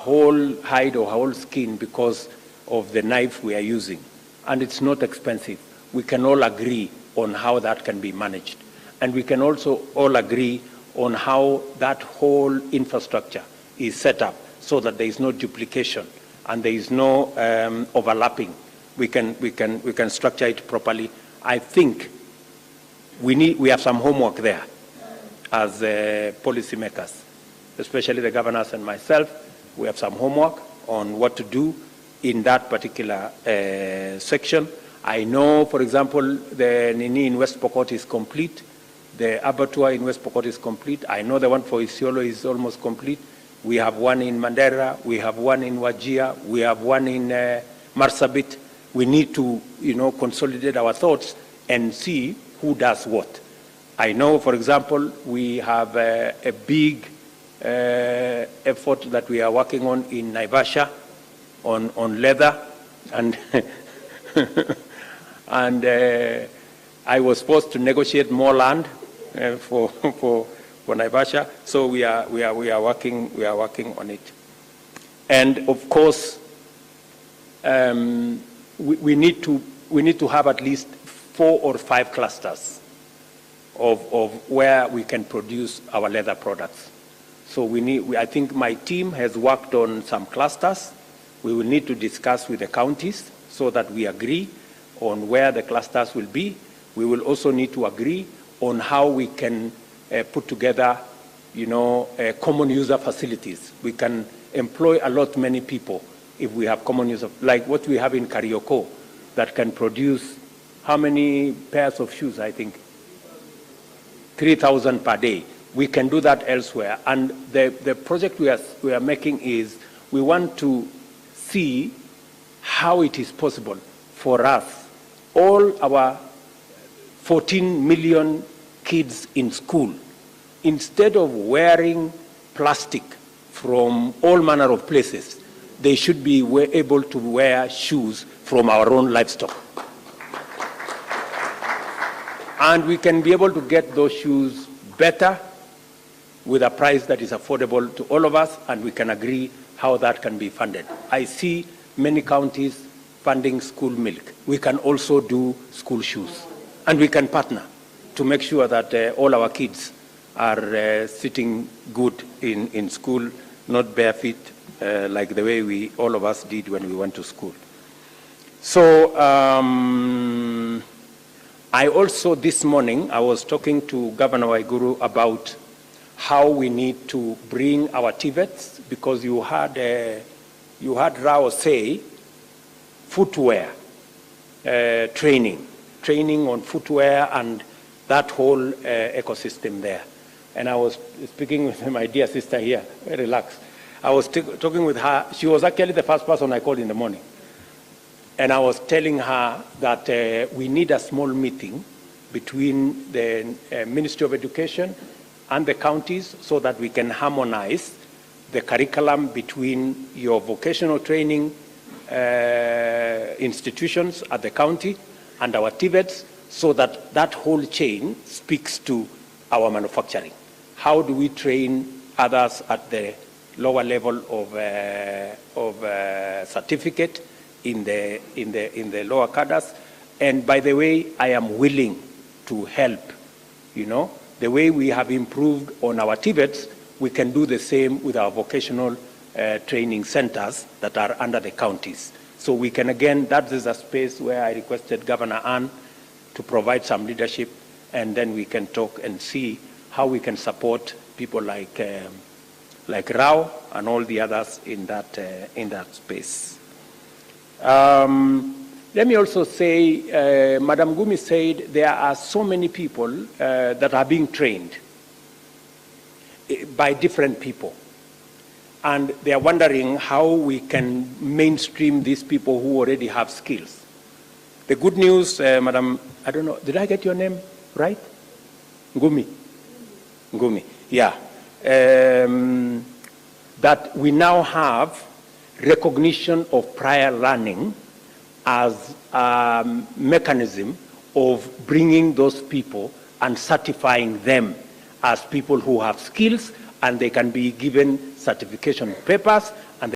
whole hide or whole skin because of the knife we are using. And it's not expensive. We can all agree on how that can be managed. And we can also all agree on how that whole infrastructure is set up so that there is no duplication and there is no overlapping. We can structure it properly. I think we have some homework there as policymakers, especially the governors and myself. We have some homework on what to do in that particular section. I know, for example, the Nini in West Pokot is complete. The abattoir in West Pokot is complete. I know the one for Isiolo is almost complete. We have one in Mandera. We have one in Wajir. We have one in Marsabit. We need to, consolidate our thoughts and see who does what. I know, for example, we have a big effort that we are working on in Naivasha on leather, and and I was supposed to negotiate more land for Naivasha, so we are working on it. And of course, we need to have at least 4 or 5 clusters of where we can produce our leather products. So I think my team has worked on some clusters. We will need to discuss with the counties so that we agree on where the clusters will be. We will also need to agree on how we can put together, common user facilities. We can employ many people if we have common user, like what we have in Karioko, that can produce how many pairs of shoes, I think? 3,000 per day. We can do that elsewhere. And the project we are making is we want to see how it is possible for us, all our 14 million kids in school, instead of wearing plastic from all manner of places, they should be able to wear shoes from our own livestock. And we can be able to get those shoes better with a price that is affordable to all of us, and we can agree how that can be funded. I see many counties funding school milk. We can also do school shoes, and we can partner to make sure that all our kids are sitting good in school, not bare feet like the way all of us did when we went to school. So I also, this morning, I was talking to Governor Waiguru about how we need to bring our TVETs, because you had Rao say footwear training on footwear and that whole ecosystem there. And I was speaking with my dear sister here, very relaxed. I was talking with her. She was actually the first person I called in the morning. And I was telling her that we need a small meeting between the Ministry of Education and the counties so that we can harmonize the curriculum between your vocational training institutions at the county and our TVETs, so that that whole chain speaks to our manufacturing. How do we train others at the lower level of certificate in the lower cadres? And by the way, I am willing to help. The way we have improved on our TVETs, we can do the same with our vocational training centers that are under the counties. So we can, again, that is a space where I requested Governor Ann to provide some leadership, and then we can talk and see how we can support people like Rao and all the others in that space. Let me also say, Madam Gumi said there are so many people that are being trained by different people. And they are wondering how we can mainstream these people who already have skills. The good news, Madam, I don't know, did I get your name right? Ngumi. Ngumi, yeah. That we now have recognition of prior learning as a mechanism of bringing those people and certifying them as people who have skills, and they can be given certification papers, and